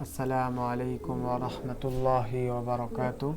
আসসালামু আলাইকুম ওয়া রাহমাতুল্লাহি ওয়া বারাকাতুহু।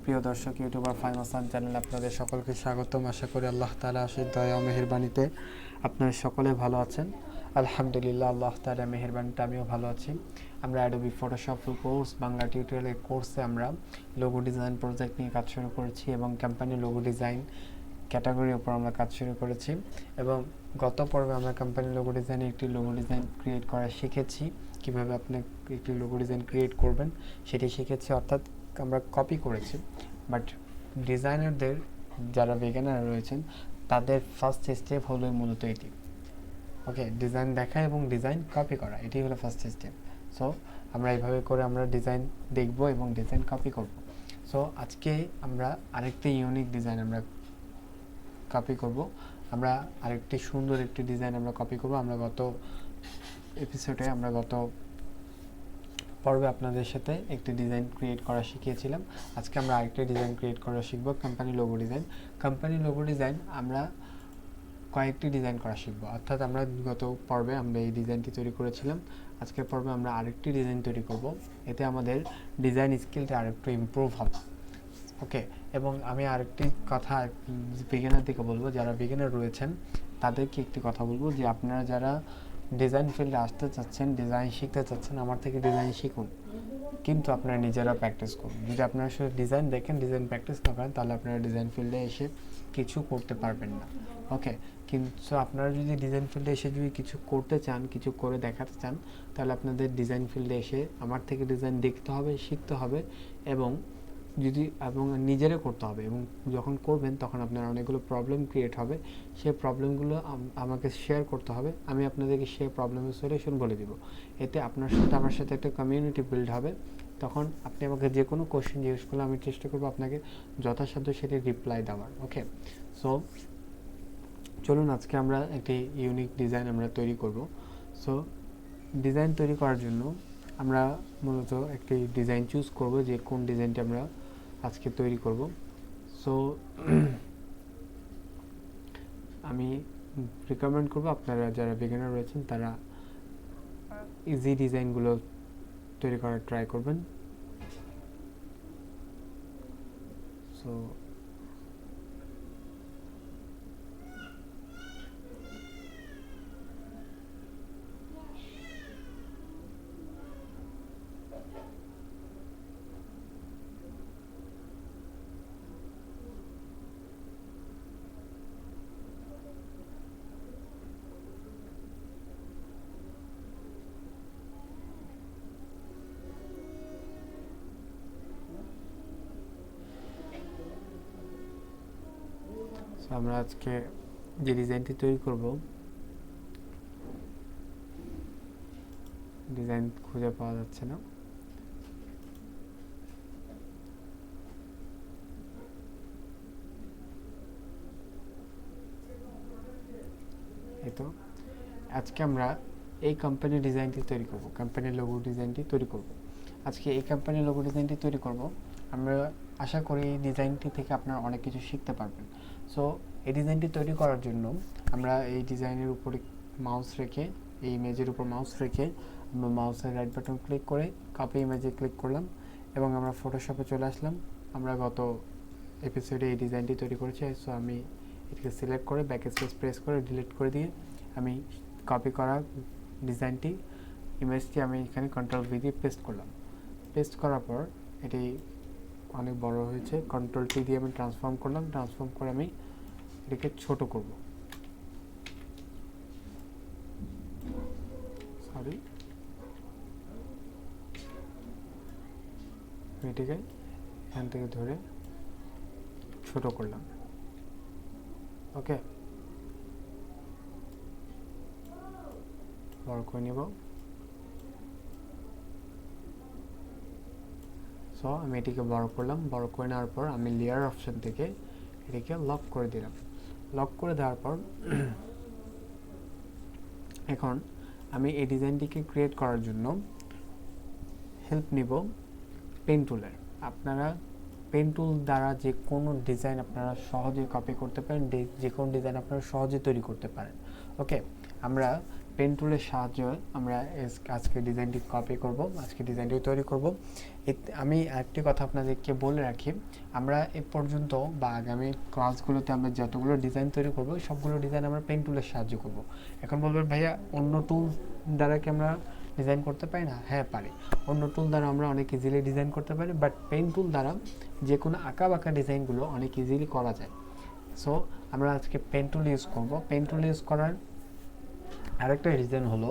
প্রিয় দর্শক, ইউটিউবার ফাহিম হাসান চ্যানেলে আপনাদের সকলকে স্বাগতম। আশা করি আল্লাহ তাআলা আশীর্বাদ দয়া ও মেহেরবানিতে আপনারা সকলে ভালো আছেন। আলহামদুলিল্লাহ, আল্লাহ তাআলার মেহেরবানিতে আমিও ভালো আছি। আমরা Adobe Photoshop full course Bangla টিউটোরিয়ালের কোর্সে আমরা লোগো ডিজাইন প্রজেক্ট নিয়ে কাজ শুরু করেছি এবং কোম্পানি লোগো ডিজাইন ক্যাটাগরির উপর আমরা কাজ শুরু করেছি। এবং গত পর্বে আমরা কোম্পানি লোগো ডিজাইনে একটি লোগো ডিজাইন ক্রিয়েট করা শিখেছি। কীভাবে আপনি একটি লোগো ডিজাইন ক্রিয়েট করবেন সেটি শিখেছি, অর্থাৎ আমরা কপি করেছি। বাট ডিজাইনারদের যারা বিগিনার রয়েছেন তাদের ফার্স্ট স্টেপ হলো মূলত এটি। ওকে, ডিজাইন দেখা এবং ডিজাইন কপি করা, এটি হলো ফার্স্ট স্টেপ। সো আমরা এইভাবে করে আমরা ডিজাইন দেখব এবং ডিজাইন কপি করব। সো আজকে আমরা আরেকটি ইউনিক ডিজাইন আমরা কপি করব। আমরা আরেকটি সুন্দর একটি ডিজাইন আমরা কপি করব। আমরা গত পর্বে আপনাদের সাথে একটি ডিজাইন ক্রিয়েট করা শিখিয়েছিলাম। আজকে আমরা আরেকটি ডিজাইন ক্রিয়েট করা শিখব, company logo design. Company logo design আমরা কয়েকটি ডিজাইন করা শিখব, অর্থাৎ আমরা গত পর্বে আমরা এই ডিজাইনটি তৈরি করেছিলাম। আজকের পর্বে আমরা আরেকটি ডিজাইন তৈরি করব। এতে আমাদের ডিজাইন স্কিলটা আরেকটু ইমপ্রুভ হবে। ওকে, এবং আমি আরেকটি কথা বিগিনার দিকে বলবো, যারা বিগিনার রয়েছেন তাদেরকে একটি কথা বলবো যে আপনারা যারা ডিজাইন ফিল্ডে আসতে চাচ্ছেন, ডিজাইন শিখতে চাচ্ছেন, আমার থেকে ডিজাইন শিখুন, কিন্তু আপনারা নিজেরা প্র্যাকটিস করুন। যদি আপনারা শুধু ডিজাইন দেখেন, ডিজাইন প্র্যাকটিস না করেন, তাহলে আপনারা ডিজাইন ফিল্ডে এসে কিছু করতে পারবেন না। ওকে, কিন্তু আপনারা যদি ডিজাইন ফিল্ডে এসে যদি কিছু করতে চান, কিছু করে দেখাতে চান, তাহলে আপনাদের ডিজাইন ফিল্ডে এসে আমার থেকে ডিজাইন দেখতে হবে, শিখতে হবে এবং নিজেরা করতে হবে। এবং যখন করবেন তখন আপনার অনেকগুলো প্রবলেম ক্রিয়েট হবে। সেই প্রবলেমগুলো আমাকে শেয়ার করতে হবে। আমি আপনাদেরকে সেই প্রবলেমের সলিউশন বলে দিব। এতে আপনার সাথে আমার সাথে একটা কমিউনিটি বিল্ড হবে। তখন আপনি আমাকে যে কোনো কোশ্চেন জিজ্ঞেস করলে আমি চেষ্টা করবো আপনাকে যথাসাধ্য সেটি রিপ্লাই দেওয়ার। ওকে, সো চলুন আজকে আমরা একটি ইউনিক ডিজাইন আমরা তৈরি করব। সো ডিজাইন তৈরি করার জন্য আমরা মূলত একটি ডিজাইন চুজ করব, যে কোন ডিজাইনটি আমরা আজকে তৈরি করব। সো আমি রিকমেন্ড করব আপনারা যারা বিগিনার রয়েছেন তারা ইজি ডিজাইনগুলো তৈরি করার ট্রাই করবেন। সো আমরা আজকে যে ডিজাইনটি তৈরি করব, ডিজাইন খুঁজে পাওয়া যাচ্ছে না। এই তো আজকে আমরা এই কোম্পানির ডিজাইনটি তৈরি করব, কোম্পানির লোগো ডিজাইনটি তৈরি করব। আজকে এই কোম্পানির লোগো ডিজাইনটি তৈরি করব। আমরা আশা করি এই ডিজাইনটি থেকে আপনারা অনেক কিছু শিখতে পারবেন। সো এই ডিজাইনটি তৈরি করার জন্য আমরা এই ডিজাইনের উপরে মাউস রেখে, এই ইমেজের উপর মাউস রেখে আমরা মাউসের রাইট বাটন ক্লিক করে কপি ইমেজে ক্লিক করলাম এবং আমরা ফটোশপে চলে আসলাম। আমরা গত এপিসোডে এই ডিজাইনটি তৈরি করেছি। সো আমি এটিকে সিলেক্ট করে ব্যাক স্পেস প্রেস করে ডিলিট করে দিয়ে আমি কপি করা ডিজাইনটি, ইমেজটি আমি এখানে কন্ট্রোল ভি দিয়ে পেস্ট করলাম। পেস্ট করার পর এটি অনেক বড় হয়েছে, কন্ট্রোল টি দিয়ে আমি ট্রান্সফর্ম করলাম। ট্রান্সফর্ম করে আমি এটাকে ছোট করব। সরি, এটিকে এখান থেকে ধরে ছোট করলাম। ওকে, বড় করে নিব। সো আমি এটিকে বড় করলাম। বড় করে নেওয়ার পর আমি লেয়ার অপশন থেকে এটিকে লক করে দিলাম। লক করে দেওয়ার পর এখন আমি এই ডিজাইনটিকে ক্রিয়েট করার জন্য হেল্প নিব পেন টুলের। আপনারা পেন টুল দ্বারা যে কোনো ডিজাইন আপনারা সহজে কপি করতে পারেন, যে কোনো ডিজাইন আপনারা সহজে তৈরি করতে পারেন। ওকে, আমরা পেন টুলের সাহায্যে আমরা আজকে ডিজাইনটি কপি করব, আজকে ডিজাইনটি তৈরি করব। আমি একটি কথা আপনাদেরকে বলে রাখি, আমরা এ পর্যন্ত বা আগামী ক্লাসগুলোতে আমরা যতগুলো ডিজাইন তৈরি করব সবগুলো ডিজাইন আমরা পেন টুলের সাহায্য করব। এখন বলবেন ভাইয়া অন্য টুল দ্বারা কি আমরা ডিজাইন করতে পারি না? হ্যাঁ পারি, অন্য টুল দ্বারা আমরা অনেক ইজিলি ডিজাইন করতে পারি, বাট পেন টুল দ্বারা যে কোনো আঁকা বাঁকা ডিজাইনগুলো অনেক ইজিলি করা যায়। সো আমরা আজকে পেন টুল ইউজ করব। পেন টুল ইউজ করার আরেকটা রিজন হলো,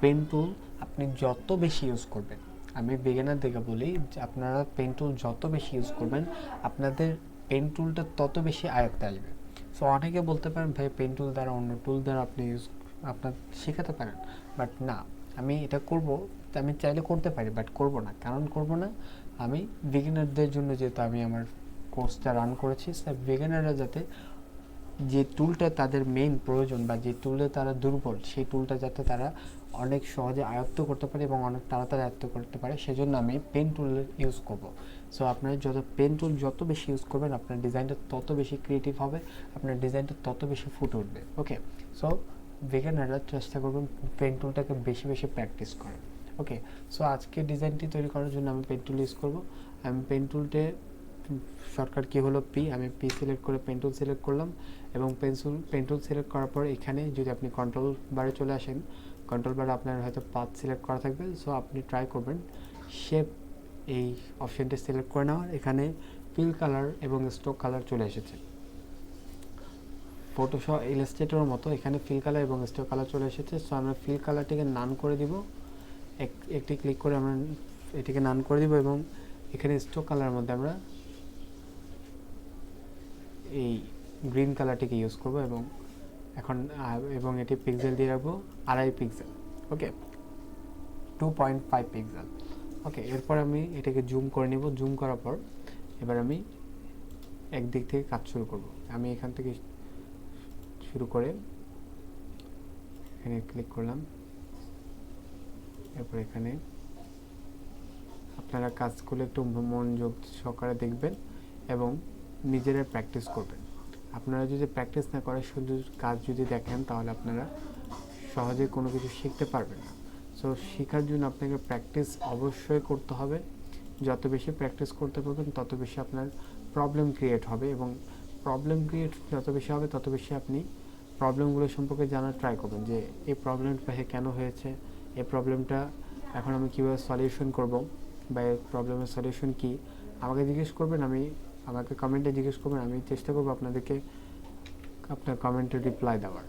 পেন টুল আপনি যত বেশি ইউজ করবেন, আমি বিগিনার দিকে বলি যে আপনারা পেন টুল যত বেশি ইউজ করবেন আপনাদের পেন টুলটা তত বেশি আয়ত্তে আসবে। সো অনেকে বলতে পারেন ভাই পেন টুল দ্বারা অন্য টুল দ্বারা আপনি আপনার শেখাতে পারেন, বাট না, আমি এটা করব, আমি চাইলে করতে পারি বাট করব না। কারণ করব না, আমি বিগিনারদের জন্য, যেহেতু আমি আমার কোর্সটা রান করেছি, স্যার বিগিনাররা যাতে যে টুলটা তাদের মেইন প্রয়োজন বা যে টুলে তারা দুর্বল, সেই টুলটা যাতে তারা অনেক সহজে আয়ত্ত করতে পারে এবং অনেক তাড়াতাড়ি আয়ত্ত করতে পারে, সেজন্য আমি পেন টুলের ইউজ করব। সো আপনার পেন টুল যত বেশি ইউজ করবেন আপনার ডিজাইনটা তত বেশি ক্রিয়েটিভ হবে, আপনার ডিজাইনটা তত বেশি ফুটে উঠবে। ওকে, সো বিগিনাররা চেষ্টা করবেন পেন টুলটাকে বেশি বেশি প্র্যাকটিস করেন। ওকে, সো আজকে ডিজাইনটি তৈরি করার জন্য আমি পেন টুল ইউজ করব। আমি পেন টুলটে শর্টকাট কি হলো পি, আমি পি সিলেক্ট করে পেন টুল সিলেক্ট করলাম এবং পেন টুল সিলেক্ট করার পর এখানে যদি আপনি কন্ট্রোল বারে চলে আসেন, কন্ট্রোল বারে আপনার হয়তো পাথ সিলেক্ট করা থাকবে, সো আপনি ট্রাই করবেন শেপ এই অপশানটি সিলেক্ট করে নেওয়ার। এখানে ফিল কালার এবং স্ট্রোক কালার চলে এসেছে, ফটোশপ ইলাস্ট্রেটরের মতো এখানে ফিল কালার এবং স্ট্রোক কালার চলে এসেছে। সো আমরা ফিল কালারটিকে নান করে দিব, একটি ক্লিক করে আমরা এটিকে নান করে দিব এবং এখানে স্ট্রোক কালারের মধ্যে আমরা এই গ্রিন কালারটিকে ইউজ করব এবং এবং এটি পিক্সেল দিয়ে রাখবো 2.5 পিক্সেল। ওকে, 2.5 পিক্সেল। ওকে, এরপর আমি এটাকে জুম করে নিব। জুম করার পর এবার আমি একদিক থেকে কাজ শুরু করব। আমি এখান থেকে শুরু করে এখানে ক্লিক করলাম, এরপর এখানে আপনারা কাজগুলো একটু মনোযোগ সহকারে দেখবেন এবং নিজেরা প্র্যাকটিস করবেন। আপনারা যদি প্র্যাকটিস না করে শুধু কাজ যদি দেখেন তাহলে আপনারা সহজে কোনো কিছু শিখতে পারবেন না। সো শেখার জন্য আপনাকে প্র্যাকটিস অবশ্যই করতে হবে। যত বেশি প্র্যাকটিস করতে পারবেন তত বেশি আপনার প্রবলেম ক্রিয়েট হবে এবং প্রবলেম ক্রিয়েট যত বেশি হবে তত বেশি আপনি প্রবলেমগুলো সম্পর্কে জানার ট্রাই করবেন যে এই প্রবলেমটা কেন হয়েছে, এই প্রবলেমটা এখন আমি কীভাবে সলিউশন করব বা এই প্রবলেমের সলিউশন কী আমাকে জিজ্ঞেস করবেন, আমাকে কমেন্টে জিজ্ঞেস করবেন, আমি চেষ্টা করবো আপনাদেরকে আপনার কমেন্টে রিপ্লাই দেওয়ার।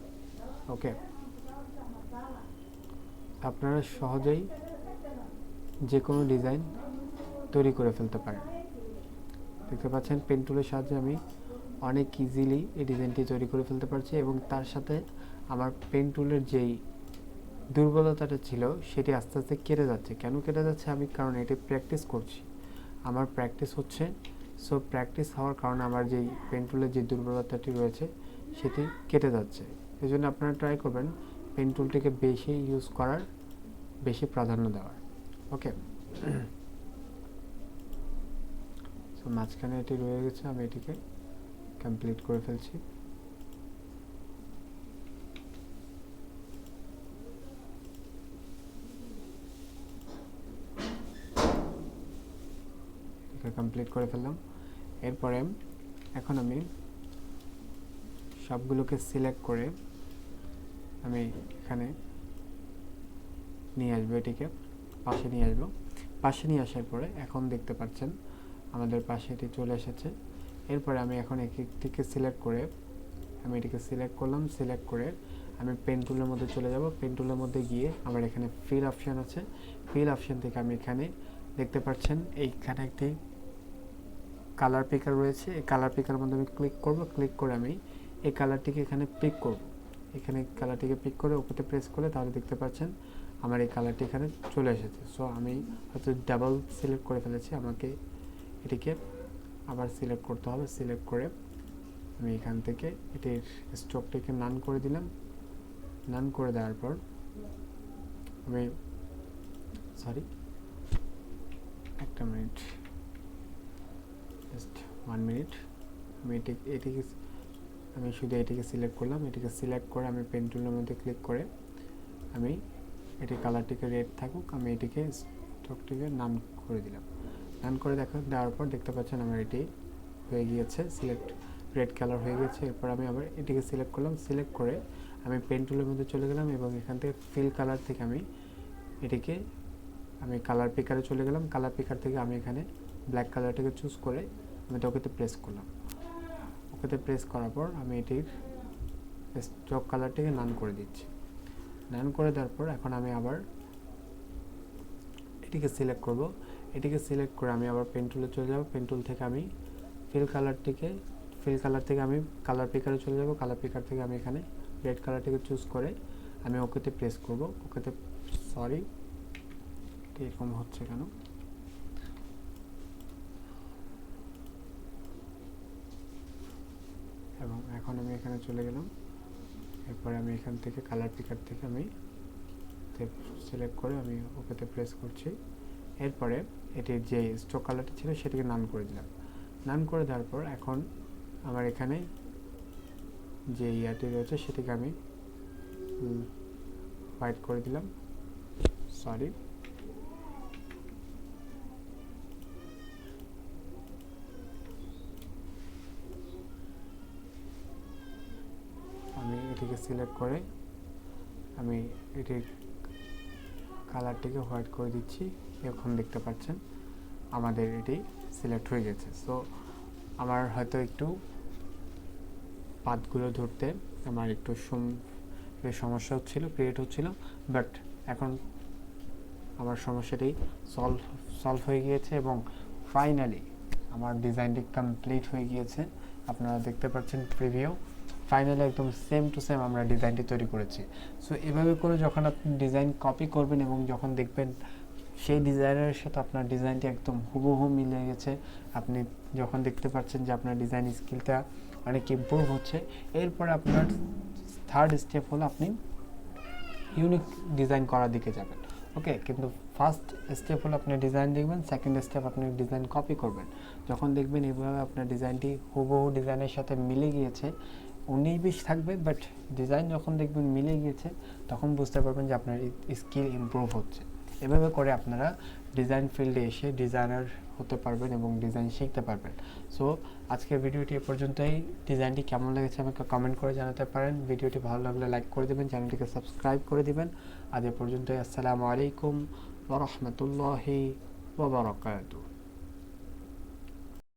ওকে, আপনারা সহজেই যে কোনো ডিজাইন তৈরি করে ফেলতে পারেন। দেখতে পাচ্ছেন পেন টুলের সাহায্যে আমি অনেক ইজিলি এই ডিজাইনটি তৈরি করে ফেলতে পারছি এবং তার সাথে আমার পেন টুলের যেই দুর্বলতাটা ছিল সেটি আস্তে আস্তে কেটে যাচ্ছে। কেন কেটে যাচ্ছে? আমি কারণ এটি প্র্যাকটিস করছি, আমার প্র্যাকটিস হচ্ছে। সো প্র্যাকটিস হওয়ার কারণে আমার যেই পেন টুলের যে দুর্বলতাটি রয়েছে সেটি কেটে যাচ্ছে। এই জন্য আপনারা ট্রাই করবেন পেন টুলটিকে বেশি ইউজ করার, বেশি প্রাধান্য দেওয়ার। ওকে, সো মাঝখানে এটি রয়ে গেছে, আমি এটিকে কমপ্লিট করে ফেলছি। কমপ্লিট করে ফেললাম। এরপরে এখন আমি সবগুলোকে সিলেক্ট করে আমি এখানে নিয়ে আসবো, এটিকে পাশে নিয়ে আসবো। পাশে নিয়ে আসার পরে এখন দেখতে পাচ্ছেন আমাদের পাশে এটি চলে এসেছে। এরপরে আমি এখন একটিকে সিলেক্ট করে আমি এটিকে সিলেক্ট করলাম। সিলেক্ট করে আমি পেন টুলের মধ্যে চলে যাব। পেন টুলের মধ্যে গিয়ে আমার এখানে ফিল অপশান আছে, ফিল অপশান থেকে আমি এখানে দেখতে পাচ্ছেন এইখানে একটি কালার পিকার রয়েছে, এই কালার পিকারের মধ্যে আমি ক্লিক করব। ক্লিক করে আমি এই কালারটিকে এখানে পিক করব। এখানে কালারটিকে পিক করে ওপরে প্রেস করে তাহলে দেখতে পাচ্ছেন আমার এই কালারটি এখানে চলে এসেছে। সো আমি হয়তো ডাবল সিলেক্ট করে ফেলেছি, আমাকে এটিকে আবার সিলেক্ট করতে হবে। সিলেক্ট করে আমি এখান থেকে এটির স্ট্রোকটিকে নান করে দিলাম। নান করে দেওয়ার পর আমি একটা মিনিট, জাস্ট 1 মিনিট, আমি শুধু এটিকে সিলেক্ট করলাম। এটিকে সিলেক্ট করে আমি পেন টুলের মধ্যে ক্লিক করে আমি এটি কালারটিকে রেড থাকুক, আমি এটিকে স্ট্রোকটিকে নান করে দিলাম। নান করে দেওয়ার পর দেখতে পাচ্ছেন আমার এটি হয়ে গিয়েছে, সিলেক্ট রেড কালার হয়ে গেছে। এরপর আমি আবার এটিকে সিলেক্ট করলাম, সিলেক্ট করে আমি পেন টুলের মধ্যে চলে গেলাম এবং এখান থেকে ফিল কালার থেকে আমি এটিকে কালার পিকারে চলে গেলাম। কালার পিকার থেকে আমি এখানে ব্ল্যাক কালারটাকে চুজ করে আমি ওকেতে প্রেস করলাম। ওকেতে প্রেস করার পর আমি এটির স্ট্রোক কালারটিকে নান করে দিচ্ছি। নান করে দেওয়ার পর এখন আমি আবার এটিকে সিলেক্ট করব। এটিকে সিলেক্ট করে আমি আবার পেন টুলে চলে যাব। পেন টুল থেকে আমি ফিল কালার থেকে আমি কালার পিকারে চলে যাব। কালার পিকার থেকে আমি এখানে রেড কালারটিকে চুজ করে আমি ওকেতে প্রেস করব। ওকেতে সরি এরকম হচ্ছে কেন, এবং এখন আমি এখানে চলে গেলাম। এরপরে আমি এখান থেকে কালার পিকার থেকে আমি সিলেক্ট করে আমি ওকেতে প্রেস করছি। এরপরে এটির যে স্ট্রোক কালারটি ছিল সেটিকে নান করে দিলাম। নান করে দেওয়ার পর এখন আমার এখানে যে ইয়াটি রয়েছে সেটিকে আমি হোয়াইট করে দিলাম, সরি। আমি এটিকে সিলেক্ট করে আমি এটির কালারটিকে হোয়াইট করে দিচ্ছি। এখন দেখতে পাচ্ছেন আমাদের এটি সিলেক্ট হয়ে গেছে। সো আমার হয়তো একটু পাতগুলো ধরতে আমার একটু সমস্যা হচ্ছিল, ক্রিয়েট হচ্ছিল, বাট এখন আমার সমস্যাটি সলভ হয়ে গিয়েছে এবং ফাইনালি আমার ডিজাইনটি কমপ্লিট হয়ে গিয়েছে। আপনারা দেখতে পাচ্ছেন প্রিভিউ, ফাইনালি একদম সেম টু সেম আমরা ডিজাইনটি তৈরি করেছি। সো এভাবে করে যখন আপনি ডিজাইন কপি করবেন এবং যখন দেখবেন সেই ডিজাইনের সাথে আপনার ডিজাইনটি একদম হুবহু মিলে গেছে, আপনি যখন দেখতে পাচ্ছেন যে আপনার ডিজাইন স্কিলটা অনেক ইমপ্রুভ হচ্ছে, এরপরে আপনার থার্ড স্টেপ হলো আপনি ইউনিক ডিজাইন করার দিকে যাবেন। ওকে, কিন্তু ফার্স্ট স্টেপ হলো আপনি ডিজাইন দেখবেন, সেকেন্ড স্টেপ আপনি ডিজাইন কপি করবেন। যখন দেখবেন এইভাবে আপনার ডিজাইনটি হুবহু ডিজাইনের সাথে মিলে গিয়েছে, 19-20 থাকবে, বাট ডিজাইন যখন দেখবেন মিলে গিয়েছে তখন বুঝতে পারবেন যে আপনার স্কিল ইমপ্রুভ হচ্ছে। এভাবে করে আপনারা ডিজাইন ফিল্ডে এসে ডিজাইনার হতে পারবেন এবং ডিজাইন শিখতে পারবেন। সো আজকের ভিডিওটি এ পর্যন্তই। ডিজাইনটি কেমন লেগেছে আমাকে কমেন্ট করে জানাতে পারেন। ভিডিওটি ভালো লাগলে লাইক করে দেবেন, চ্যানেলটিকে সাবস্ক্রাইব করে দিবেন। আজ এ পর্যন্তই। আসসালামু আলাইকুম ওয়া রাহমাতুল্লাহি ওয়া বারাকাতুহু।